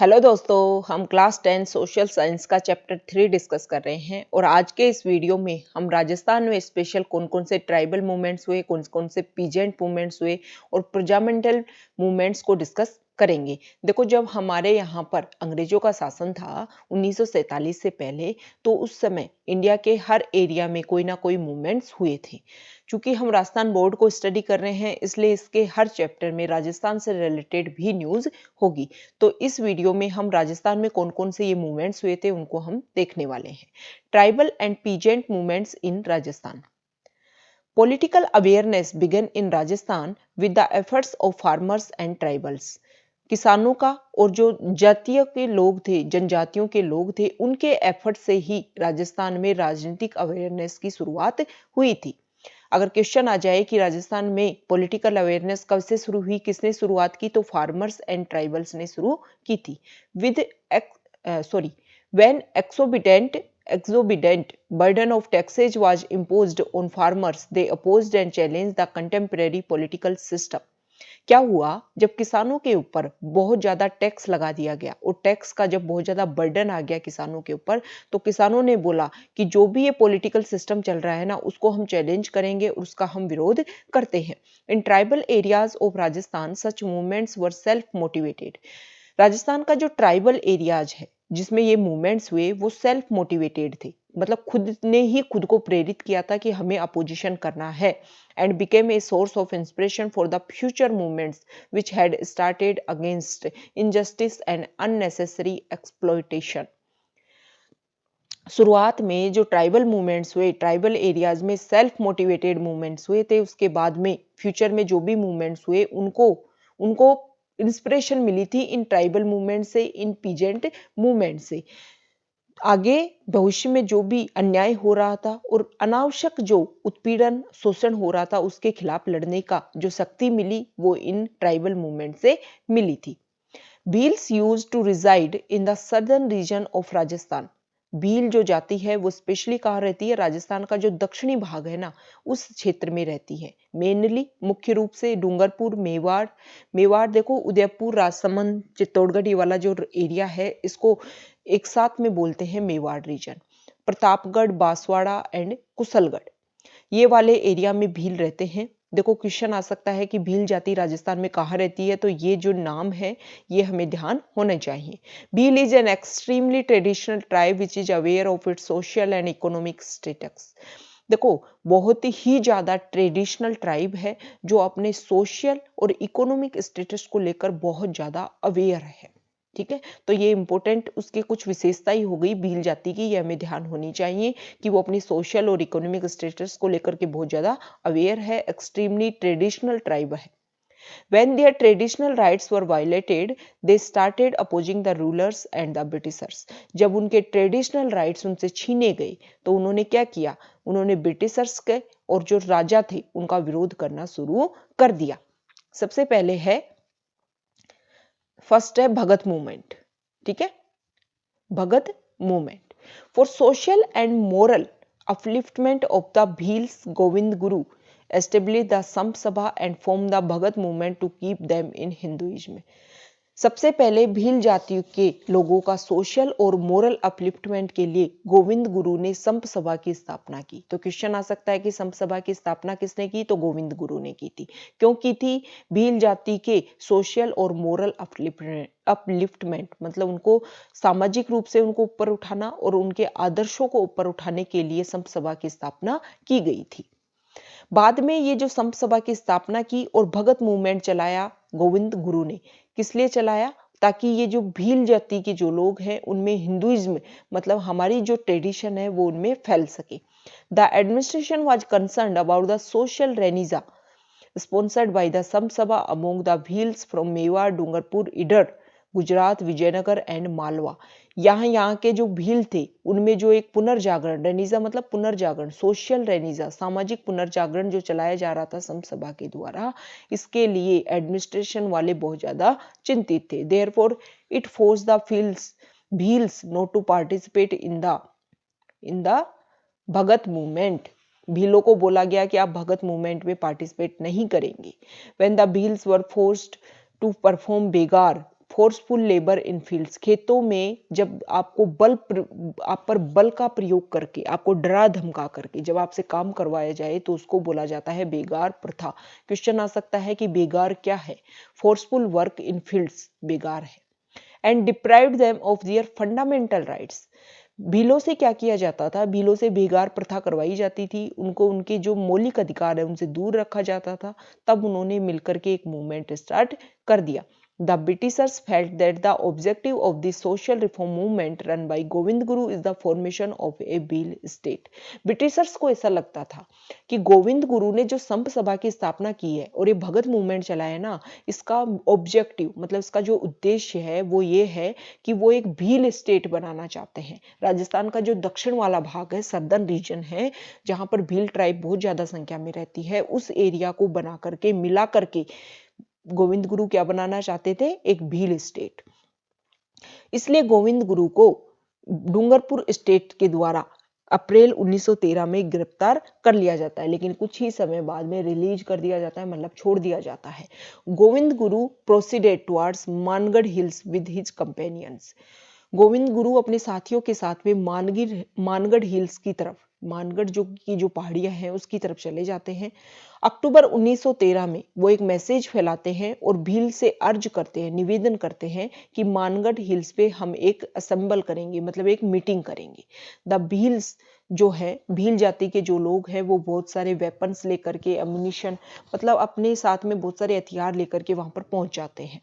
Hello दोस्तों, हम class 10 social science का चैप्टर 3 डिस्कस कर रहे हैं और आज के इस वीडियो में हम राजस्थान में स्पेशल कौन-कौन से ट्राइबल मूवमेंट्स हुए, कौन-कौन से पीजेंट मूवमेंट्स हुए और प्रोजामेंटल मूवमेंट्स को डिस्कस करेंगे। देखो, जब हमारे यहाँ पर अंग्रेजों का शासन था 1947 से पहले, तो उस समय इंडिया के हर एरिया में कोई ना कोई मूवमेंट्स हुए थे। चूंकि हम राजस्थान बोर्ड को स्टडी कर रहे हैं, इसलिए इसके हर चैप्टर में राजस्थान से रिलेटेड भी न्यूज़ होगी। तो इस वीडियो में हम राजस्थान में कौन-कौन से ये मूवमेंट्स हुए थे उनको हम देखने वाले हैं। Tribal and peasant movements in Rajasthan. Political awareness began in Rajasthan with the efforts of farmers and tribals. किसानों का और जो जातीय के लोग थे, जनजातियों के लोग थे, उनके एफर्ट से ही राजस्थान में राजनीतिक अवेयरनेस की शुरुआत हुई थी। अगर क्वेश्चन आ जाए कि राजस्थान में पॉलिटिकल अवेयरनेस कब से शुरू हुई, किसने शुरुआत की, तो फार्मर्स एंड ट्राइबल्स ने शुरू की थी। With when exorbitant burden of taxes was imposed on farmers, they opposed and challenged the contemporary political system. क्या हुआ, जब किसानों के ऊपर बहुत ज्यादा टैक्स लगा दिया गया और टैक्स का जब बहुत ज्यादा बर्डन आ गया किसानों के ऊपर, तो किसानों ने बोला कि जो भी ये पॉलिटिकल सिस्टम चल रहा है ना, उसको हम चैलेंज करेंगे और उसका हम विरोध करते हैं। In tribal areas of Rajasthan such movements were self motivated. Rajasthan का जो ट्राइबल एरियाज है जिसमें ये मूवमेंट्स हुए, वो सेल्फ मोटिवेटेड थे। मतलब खुद ने ही खुद को प्रेरित किया था कि हमें अपोजिशन करना है, and became a source of inspiration for the future movements which had started against injustice and unnecessary exploitation. शुरुआत में जो ट्राइबल मूवमेंट्स हुए, ट्राइबल एरियाज में सेल्फ मोटिवेटेड मूवमेंट्स हुए थे। उसके बाद में फ्यूचर में जो भी मूवमेंट्स हुए, उनको उनको इंस्पिरेशन मिली थी इन ट्राइबल मूवमेंट से, इन पीजेंट मूवमेंट से। आगे भविष्य में जो भी अन्याय हो रहा था और अनावश्यक जो उत्पीड़न शोषण हो रहा था, उसके खिलाफ लड़ने का जो शक्ति मिली, वो इन ट्राइबल मूवमेंट से मिली थी। Bhils used to reside in the southern region of Rajasthan. Bhil जो जाति है वो स्पेशली कहाँ रहती है? राजस्थान का जो दक्षिणी भाग है ना, उस क्षेत्र में रहती है। मेनली मुख्य रूप से डूंगरपुर, मेवाड़। मेवाड़ देखो, उदयपुर, राजसमंद, चित्तौड़गढ़, ये वाला जो एरिया है, इसको एक साथ में बोलते हैं मेवाड़ रीजन। प्रतापगढ़, बांसवाड़ा एंड कुशलगढ़, ये वाले एरिया में भील रहते हैं। देखो, क्वेश्चन आ सकता है कि भील जाति राजस्थान में कहाँ रहती है, तो ये जो नाम है ये हमें ध्यान होना चाहिए। Bhil is an extremely traditional tribe which is aware of its social and economic status. देखो, बहुत ही ज्यादा ट्रेडिशनल ट्राइब है जो अपने सोशल और इकोनॉमिक स्टेटस को लेकर बहुत ज्यादा अवेयर है। ठीक है, तो ये इंपॉर्टेंट उसकी कुछ विशेषता ही हो गई भील जाति की, ये हमें ध्यान होनी चाहिए कि वो अपनी सोशल और इकोनॉमिक स्टेटस को लेकर के बहुत ज्यादा अवेयर है, एक्सट्रीमली ट्रेडिशनल ट्राइब है। When their traditional rights were violated, they started opposing the rulers and the Britishers. जब उनके ट्रेडिशनल राइट्स उनसे छीने गए, तो उन्होंने क्या किया? उन्होंने ब्रिटिशर्स के और जो राजा थे उनका विरोध करना शुरू कर दिया। सबसे पहले है, फर्स्ट है भगत मूवमेंट। ठीक है, Bhagat movement for social and moral upliftment of the Bhils, Govind Guru established the Samp Sabha and formed the Bhagat movement to keep them in Hinduism. सबसे पहले भील जाति के लोगों का सोशल और मोरल अपलिफ्टमेंट के लिए गोविंद गुरु ने संप सभा की स्थापना की। तो क्वेश्चन आ सकता है कि संप सभा की स्थापना किसने की? तो गोविंद गुरु ने की थी। क्यों की थी? भील जाति के सोशल और मोरल अपलिफ्टमेंट मतलब उनको सामाजिक रूप से उनको ऊपर उठाना और उनके आदर्शों को ऊपर उठाने के लिए संप सभा की स्थापना की गई थी। बाद में ये जो संप सभा की स्थापना की और भगत मूवमेंट चलाया गोविंद गुरु ने, किस लिए चलाया? ताकि ये जो भील जाति के जो लोग हैं उनमें हिंदुइज्म मतलब हमारी जो ट्रेडिशन है वो उनमें फैल सके। The administration was concerned about the social renaissance sponsored by the Samp Sabha among the Bhils from Mewar, Dungarpur, Idar, Gujarat, Vijaynagar and Malwa. यहाँ के जो भील थे उनमें जो एक पुनर्जागरण, रेनिजा मतलब पुनर्जागरण, सोशल रेनिजा सामाजिक पुनर्जागरण जो चलाया जा रहा था संप सभा के द्वारा, इसके लिए एडमिनिस्ट्रेशन वाले बहुत ज्यादा चिंतित थे। Therefore it force the Bhils not to participate in the Bhagat movement. भीलों को बोला गया कि आप भगत मूवमेंट में पार्टिसिपेट नहीं करेंगे। When the Bhils were forced to perform begar forceful labour in fields, खेतों में जब आपको आप पर बल का प्रयोग करके, आपको डरा धमका करके जब आपसे काम करवाया जाए तो उसको बोला जाता है बेगार प्रथा। क्वेश्चन आ सकता है कि बेगार क्या है? Forceful work in fields begar है। And deprived them of their fundamental rights. भीलों से क्या किया जाता था? भीलों से बेगार प्रथा करवाई जाती थी, उनको उनके जो मौलिक अधिकार है उनसे दूर रखा जाता था। तब उन्होंने मिलकर के एक मूवमेंट स्टार्ट कर दिया। The Britishers felt that the objective of the social reform movement run by Govind Guru is the formation of a Bhil state। Britishers को ऐसा लगता था कि गोविंद गुरु ने जो संप सभा की स्थापना की है और ये भगत मूवमेंट चलाया है ना, इसका ऑब्जेक्टिव मतलब इसका जो उद्देश्य है वो ये है कि वो एक भील स्टेट बनाना चाहते हैं। राजस्थान का जो दक्षिण वाला भाग है, सर्दर्न रीजन है, जहां पर भील ट्राइब बहुत ज्यादा संख्या में रहती है, उस एरिया को बना करके मिला करके गोविंद गुरु क्या बनाना चाहते थे? एक भील स्टेट। इसलिए गोविंद गुरु को डूंगरपुर स्टेट के द्वारा अप्रैल 1913 में गिरफ्तार कर लिया जाता है, लेकिन कुछ ही समय बाद में रिलीज कर दिया जाता है, मतलब छोड़ दिया जाता है। Govind Guru proceeded towards Mangarh hills with his companions. Govind Guru अपने साथियों के साथ में मानगढ़ हिल्स की तरफ, मानगढ़ जो पहाड़ियां हैं उसकी तरफ चले जाते हैं। अक्टूबर 1913 में वो एक मैसेज फैलाते हैं और भील से अर्ज करते हैं, निवेदन करते हैं कि मानगढ़ हिल्स पे हम एक असेंबल करेंगे, मतलब एक मीटिंग करेंगे। द भील्स जो है, भील जाति के जो लोग हैं वो बहुत सारे वेपन्स लेकर के, अम्युनिशन मतलब अपने साथ में बहुत सारे हथियार लेकर के वहां पर पहुंच जाते हैं।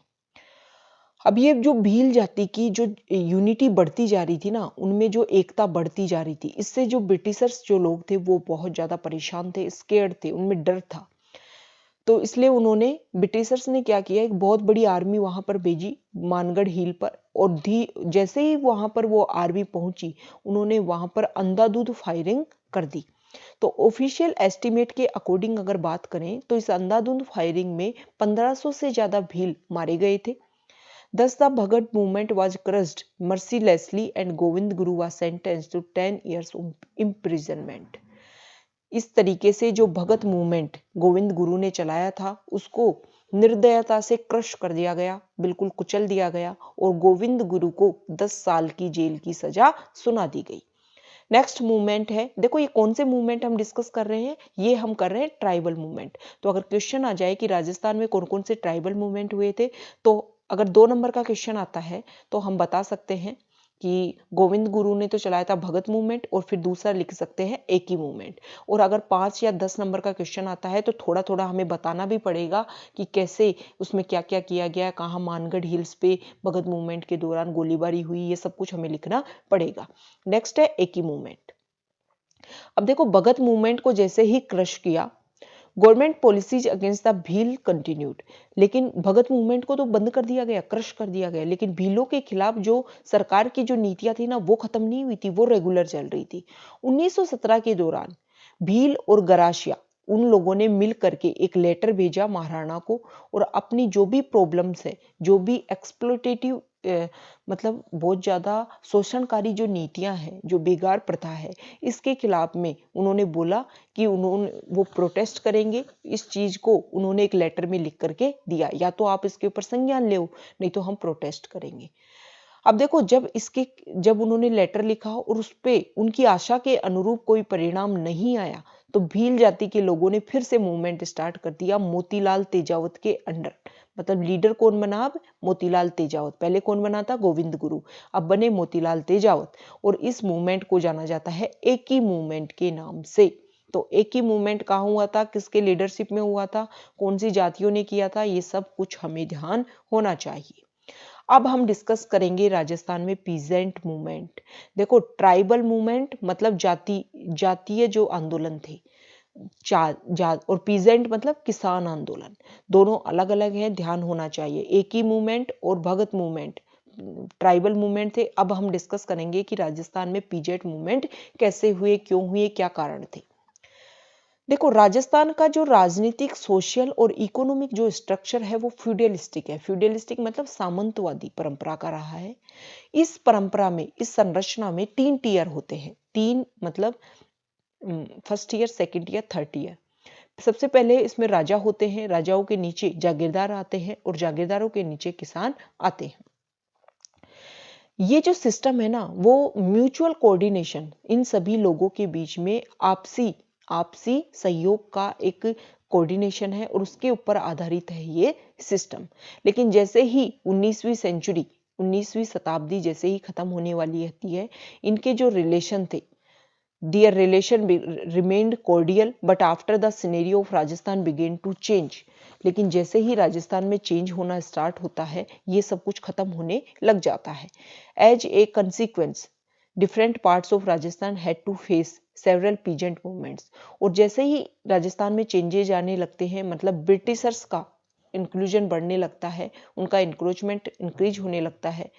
अब ये जो भील जाति की जो यूनिटी बढ़ती जा रही थी ना, उनमें जो एकता बढ़ती जा रही थी, इससे जो ब्रिटिशर्स जो लोग थे वो बहुत ज्यादा परेशान थे, स्केर्ड थे, उनमें डर था। तो इसलिए उन्होंने, ब्रिटिशर्स ने क्या किया, एक बहुत बड़ी आर्मी वहां पर भेजी मानगढ़ हिल पर, और जैसे ही वहां पर वो आर्मी पहुंची, उन्होंने वहां पर अंधाधुंध फायरिंग कर दी। तो ऑफिशियल एस्टिमेट के अकॉर्डिंग अगर बात करें तो इस अंधाधुंध फायरिंग में 1500 से ज्यादा भील मारे गए थे। Thus the Bhagat movement was crushed mercilessly and Govind Guru was sentenced to 10 years imprisonment। इस तरीके से जो भगत मूवमेंट गोविंद गुरु ने चलाया था उसको निर्दयता से क्रश कर दिया गया, बिल्कुल कुचल दिया गया, और गोविंद गुरु को 10 साल की जेल की सजा सुना दी गई। नेक्स्ट मूवमेंट है, देखो ये कौन से मूवमेंट हम डिस्कस कर रहे हैं, ये हम कर रहे हैं ट्राइबल मूवमेंट। तो अगर क्वेश्चन आ जाए कि राजस्थान में कौन कौन से ट्राइबल मूवमेंट हुए थे, तो अगर 2 नंबर का क्वेश्चन आता है तो हम बता सकते हैं कि गोविंद गुरु ने तो चलाया था भगत मूवमेंट, और फिर दूसरा लिख सकते हैं एकी मूवमेंट। और अगर 5 या 10 नंबर का क्वेश्चन आता है तो थोड़ा थोड़ा हमें बताना भी पड़ेगा कि कैसे उसमें क्या क्या किया गया, कहाँ मानगढ़ हिल्स पे भगत मूवमेंट के दौरान गोलीबारी हुई, ये सब कुछ हमें लिखना पड़ेगा। नेक्स्ट है एकी मूवमेंट। अब देखो भगत मूवमेंट को जैसे ही क्रश किया, government policies against the Bhil continued, लेकिन भगत मूवमेंट को तो बंद कर दिया गया, क्रश कर दिया गया, लेकिन भीलों के खिलाफ जो सरकार की जो नीतियां थी ना वो खत्म नहीं हुई थी, वो रेगुलर चल रही थी। 1917 के दौरान भील और गरासिया उन लोगों ने मिल करके एक लेटर भेजा महाराणा को, और अपनी जो भी प्रॉब्लम्स है, जो भी एक्सप्लोटेटिव मतलब बहुत ज्यादा शोषणकारी जो नीतियां हैं, जो बेगार प्रथा है, इसके खिलाफ में उन्होंने बोला कि वो प्रोटेस्ट करेंगे। इस चीज को उन्होंने एक लेटर में लिख करके दिया, या तो आप इसके ऊपर संज्ञान लो, नहीं तो हम प्रोटेस्ट करेंगे। अब देखो जब उन्होंने लेटर लिखा और उस पे उनकी आशा के अनुरूप कोई परिणाम नहीं आया, तो भील जाति के लोगों ने फिर से मूवमेंट स्टार्ट कर दिया मोतीलाल तेजावत के अंडर। मतलब लीडर कौन बना अब? मोतीलाल तेजावत। पहले कौन बना था? गोविंद गुरु। अब बने मोतीलाल तेजावत, और इस मूवमेंट को जाना जाता है एकी मूवमेंट के नाम से। तो एकी मूवमेंट कहाँ हुआ था, किसके लीडरशिप में हुआ था, कौन सी जातियों ने किया था, ये सब कुछ हमें ध्यान होना चाहिए। अब हम डिस्कस करेंगे राजस्थान में पीजेंट मूवमेंट। देखो ट्राइबल मूवमेंट मतलब जातीय जो आंदोलन थे, और पीजेंट मतलब किसान आंदोलन, दोनों अलग अलग हैं, ध्यान होना चाहिए। एक ही मूवमेंट और भगत मूवमेंट ट्राइबल मूवमेंट थे। अब हम डिस्कस करेंगे कि राजस्थान में पीजेंट मूवमेंट कैसे हुए, क्यों हुए, क्या कारण थे। देखो राजस्थान का जो राजनीतिक, सोशल और इकोनॉमिक जो स्ट्रक्चर है वो फ्यूडलिस्टिक है। फ्यूडलिस्टिक मतलब सामंतवादी परंपरा का रहा है। इस परंपरा में, इस संरचना में 3 टीयर होते हैं। 3 मतलब first year, second year, third year. सबसे पहले इसमें राजा होते हैं, राजाओं के नीचे जागीरदार आते हैं और जागीरदारों के नीचे किसान आते हैं। ये जो सिस्टम है ना, वो म्यूचुअल कोऑर्डिनेशन, इन सभी लोगों के बीच में आपसी आपसी सहयोग का एक कोऑर्डिनेशन है और उसके ऊपर आधारित है ये सिस्टम। लेकिन जैसे ही 19वीं शताब्दी जैसे ही खत्म होने वाली है, इनके जो रिलेशन थे, their relation remained cordial, but after the scenario of Rajasthan began to change, लेकिन जैसे ही राजस्थान में चेंज होना स्टार्ट होता है, ये सब कुछ खत्म होने लग जाता है। As a consequence different parts of Rajasthan had to face several peasant movements, और जैसे ही राजस्थान में चेंजेज आने लगते हैं, मतलब ब्रिटिशर्स का इंक्लूजन बढ़ने लगता है, उनका इंक्रोचमेंट इंक्रीज होने लगता है,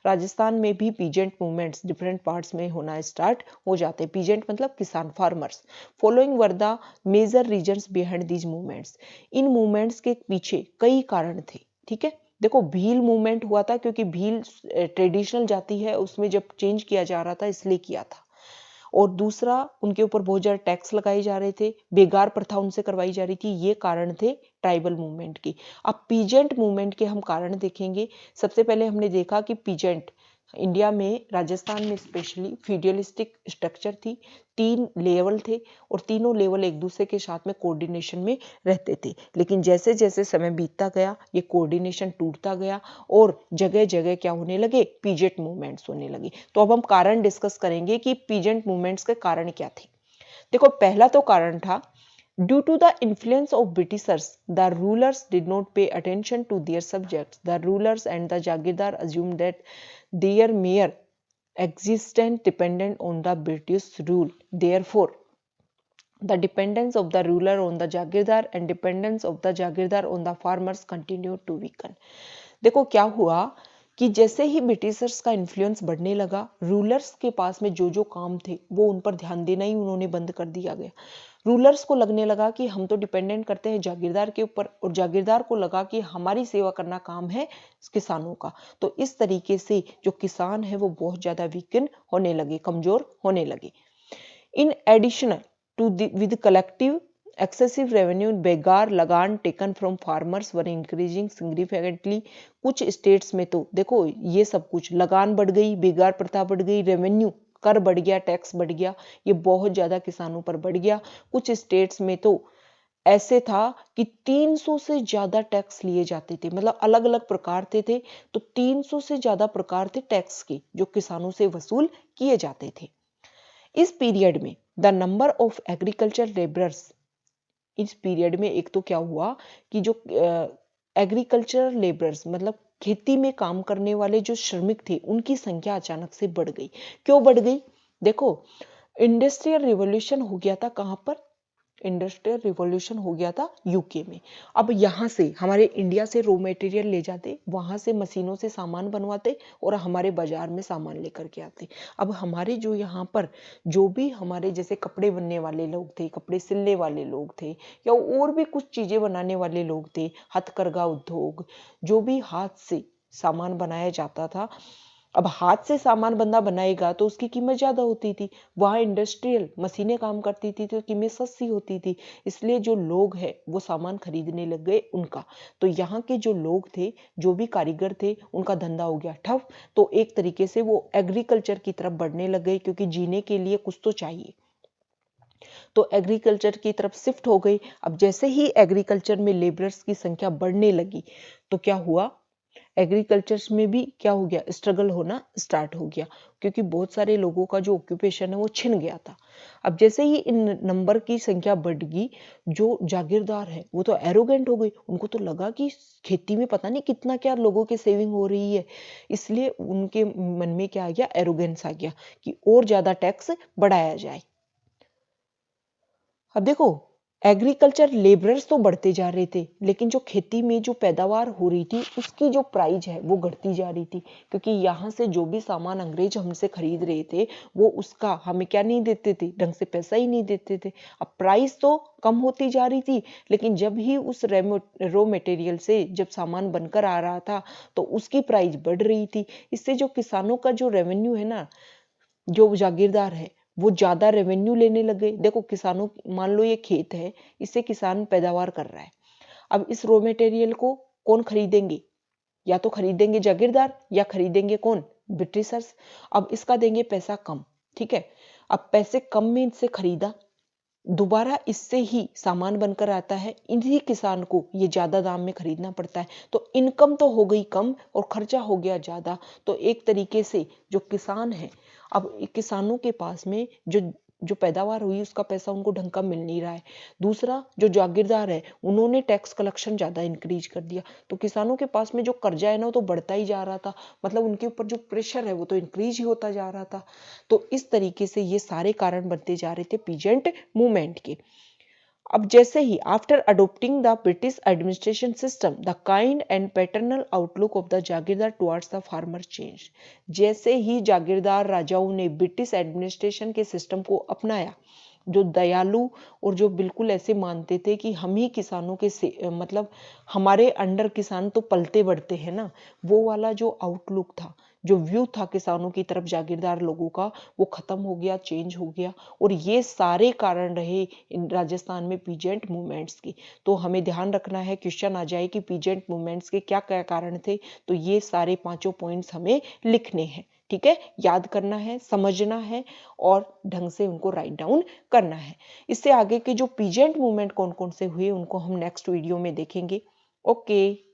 राजस्थान में भी पीजेंट मूवमेंट्स डिफरेंट पार्ट्स में होना स्टार्ट हो जाते हैं। पीजेंट मतलब किसान, farmers. Following were the major reasons behind these movements. इन मूवमेंट्स के पीछे कई कारण थे, ठीक है। देखो, भील मूवमेंट हुआ था क्योंकि भील ट्रेडिशनल जाति है, उसमें जब चेंज किया जा रहा था इसलिए किया था। और दूसरा, उनके ऊपर बहुत ज्यादा टैक्स लगाए जा रहे थे, बेगार प्रथा उनसे करवाई जा रही थी, ये कारण थे ट्राइबल मूवमेंट की। अब पीजेंट मूवमेंट के हम कारण देखेंगे। सबसे पहले हमने देखा कि पीजेंट इंडिया में, राजस्थान में स्पेशली फीडरलिस्टिक स्ट्रक्चर थी, 3 लेवल थे और तीनों लेवल एक दूसरे के साथ में कोऑर्डिनेशन में रहते थे। लेकिन जैसे जैसे समय बीतता गया, ये कोऑर्डिनेशन टूटता गया और जगह जगह क्या होने लगे, पीजेंट मूवमेंट्स होने लगे। तो अब हम कारण डिस्कस करेंगे कि पीजेंट मूवमेंट्स के कारण क्या थे। देखो, पहला तो कारण था, due to the influence of Britishers, the rulers did not pay attention to their subjects. The rulers and the Jagirdar assumed that their mere existence depended on the British rule. Therefore, the dependence of the ruler on the Jagirdar and dependence of the Jagirdar on the farmers continued to weaken. देखो क्या हुआ कि जैसे ही Britishers का influence बढ़ने लगा, rulers के पास में जो जो काम थे वो उन पर ध्यान देना ही उन्होंने बंद कर दिया गया। रूलर्स को लगने लगा कि हम तो डिपेंडेंट करते हैं जागीरदार के ऊपर, और जागीरदार को लगा कि हमारी सेवा करना काम है किसानों का। तो इस तरीके से जो किसान है वो बहुत ज्यादा वीकन होने लगे, कमजोर होने लगे। In additional to with collective excessive revenue, begar lagaan taken from farmers were increasing significantly. कुछ स्टेट्स में तो देखो ये सब कुछ, लगान बढ़ गई, बेगार प्रथा बढ़ गई, रेवेन्यू कर बढ़ गया, टैक्स बढ़ गया, ये बहुत ज्यादा किसानों पर बढ़ गया। कुछ स्टेट्स में तो ऐसे था कि 300 से ज्यादा टैक्स लिए जाते थे, मतलब अलग अलग प्रकार थे तो 300 से ज्यादा प्रकार थे टैक्स के जो किसानों से वसूल किए जाते थे। इस पीरियड में the number of agriculture labourers, इस पीरियड में एक तो क्या हुआ कि जो एग्रीकल्चर लेबरर्स मतलब खेती में काम करने वाले जो श्रमिक थे, उनकी संख्या अचानक से बढ़ गई। क्यों बढ़ गई? देखो, इंडस्ट्रियल रिवॉल्यूशन हो गया था, कहां पर? इंडस्ट्रियल रिवॉल्यूशन हो गया था यूके में। अब यहां से हमारे इंडिया से रॉ मटेरियल ले जाते, वहां से मशीनों से सामान बनवाते और हमारे बाजार में सामान लेकर के आते। अब हमारे जो यहाँ पर जो भी हमारे जैसे कपड़े बनने वाले लोग थे, कपड़े सिलने वाले लोग थे, या और भी कुछ चीजें बनाने वाले लोग थे, हथकरघा उद्योग, जो भी हाथ से सामान बनाया जाता था, अब हाथ से सामान बंदा बनाएगा तो उसकी कीमत ज्यादा होती थी। वहां इंडस्ट्रियल मशीनें काम करती थी तो कीमत सस्ती होती थी, इसलिए जो लोग हैं वो सामान खरीदने लग गए उनका। तो यहाँ के जो लोग थे, जो भी कारीगर थे, उनका धंधा हो गया ठप। तो एक तरीके से वो एग्रीकल्चर की तरफ बढ़ने लग गए, क्योंकि जीने के लिए कुछ तो चाहिए, तो एग्रीकल्चर की तरफ शिफ्ट हो गई। अब जैसे ही एग्रीकल्चर में लेबरर्स की संख्या बढ़ने लगी तो क्या हुआ, एग्रीकल्चर में भी क्या हो गया, स्ट्रगल होना स्टार्ट हो गया, क्योंकि बहुत सारे लोगों का जो ऑक्यूपेशन है वो छिन गया था। अब जैसे ही इन नंबर की संख्या बढ़ गई, जो जागीरदार है वो तो एरोगेंट हो गई, उनको तो लगा कि खेती में पता नहीं कितना क्या लोगों के सेविंग हो रही है, इसलिए उनके मन में क्या आ गया, एरोगेंस आ गया कि और ज्यादा टैक्स बढ़ाया जाए। अब देखो, एग्रीकल्चर लेबरर्स तो बढ़ते जा रहे थे, लेकिन जो खेती में जो पैदावार हो रही थी उसकी जो प्राइस है वो घटती जा रही थी, क्योंकि यहाँ से जो भी सामान अंग्रेज हमसे खरीद रहे थे वो उसका हमें क्या नहीं देते थे, ढंग से पैसा ही नहीं देते थे। अब प्राइस तो कम होती जा रही थी, लेकिन जब ही उस रॉ मटेरियल से जब सामान बनकर आ रहा था तो उसकी प्राइस बढ़ रही थी। इससे जो किसानों का जो रेवेन्यू है ना, जो जागीरदार है वो ज्यादा रेवेन्यू लेने लगे। देखो किसानों, मान लो ये खेत है, इससे किसान पैदावार कर रहा है। अब इस रॉ मटेरियल को कौन खरीदेंगे? या तो खरीदेंगे जागीरदार या खरीदेंगे कौन? ब्रिटिशर्स। अब इसका देंगे पैसा कम, ठीक है। अब पैसे कम में इनसे खरीदा, दोबारा इससे ही सामान बनकर आता है, इन्हीं किसान को ये ज्यादा दाम में खरीदना पड़ता है। तो इनकम तो हो गई कम और खर्चा हो गया ज्यादा। तो एक तरीके से जो किसान है, अब किसानों के पास में जो जो पैदावार हुई उसका पैसा उनको ढंग का मिल नहीं रहा है। दूसरा, जो जागीरदार है उन्होंने टैक्स कलेक्शन ज्यादा इंक्रीज कर दिया, तो किसानों के पास में जो कर्जा है ना वो तो बढ़ता ही जा रहा था। मतलब उनके ऊपर जो प्रेशर है वो तो इंक्रीज ही होता जा रहा था। तो इस तरीके से ये सारे कारण बनते जा रहे थे पीजेंट मूवमेंट के। अब जैसे ही after adopting the British administration system, the kind and paternal outlook of the jagirdar towards the farmer change. जैसे ही जागीरदार राजाओं ने ब्रिटिश एडमिनिस्ट्रेशन के सिस्टम को अपनाया, जो दयालु और जो बिल्कुल ऐसे मानते थे कि हम ही किसानों के मतलब हमारे अंडर किसान तो पलते बढ़ते हैं ना, वो वाला जो आउटलुक था, जो व्यू था किसानों की तरफ जागीरदार लोगों का, वो खत्म हो गया, चेंज हो गया। और ये सारे कारण रहे इन राजस्थान में पीजेंट मूवमेंट्स की। तो हमें ध्यान रखना है, क्वेश्चन आ जाए कि पीजेंट मूवमेंट्स के क्या क्या कारण थे, तो ये सारे पांचों पॉइंट्स हमें लिखने हैं, ठीक है। याद करना है, समझना है और ढंग से उनको राइट डाउन करना है। इससे आगे के जो पीजेंट मूवमेंट कौन कौन से हुए उनको हम नेक्स्ट वीडियो में देखेंगे। ओके।